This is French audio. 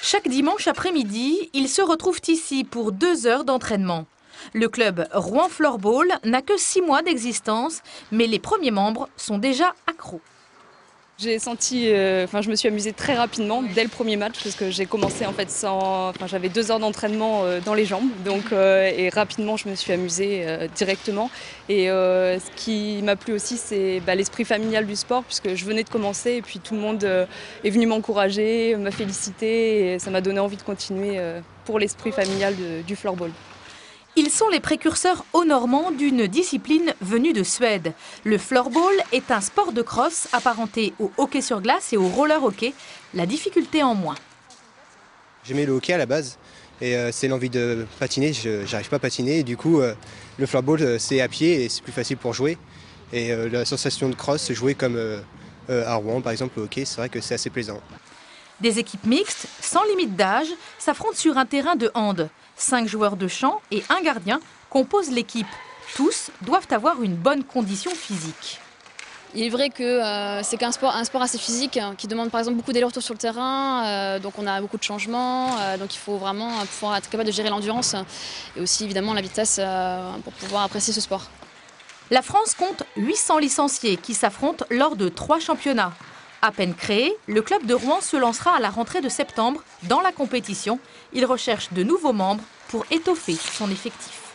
Chaque dimanche après-midi, ils se retrouvent ici pour 2 heures d'entraînement. Le club Rouen Floorball n'a que 6 mois d'existence, mais les premiers membres sont déjà accros. J'ai senti, je me suis amusée très rapidement dès le premier match parce que j'ai commencé en fait j'avais 2 heures d'entraînement dans les jambes, donc et rapidement je me suis amusée directement. Et ce qui m'a plu aussi, c'est l'esprit familial du sport puisque je venais de commencer et puis tout le monde est venu m'encourager, m'a félicité et ça m'a donné envie de continuer pour l'esprit familial du floorball. Ils sont les précurseurs aux Normands d'une discipline venue de Suède. Le floorball est un sport de crosse apparenté au hockey sur glace et au roller hockey, la difficulté en moins. J'aimais le hockey à la base et c'est l'envie de patiner, j'arrive pas à patiner et du coup le floorball c'est à pied et c'est plus facile pour jouer. Et la sensation de cross, jouer comme à Rouen par exemple au hockey, c'est vrai que c'est assez plaisant. Des équipes mixtes, sans limite d'âge, s'affrontent sur un terrain de hand. 5 joueurs de champ et un gardien composent l'équipe. Tous doivent avoir une bonne condition physique. Il est vrai que c'est un sport assez physique qui demande par exemple beaucoup d'allers-retours sur le terrain, donc on a beaucoup de changements, donc il faut vraiment pouvoir être capable de gérer l'endurance et aussi évidemment la vitesse pour pouvoir apprécier ce sport. La France compte 800 licenciés qui s'affrontent lors de 3 championnats. À peine créé, le club de Rouen se lancera à la rentrée de septembre dans la compétition. Il recherche de nouveaux membres pour étoffer son effectif.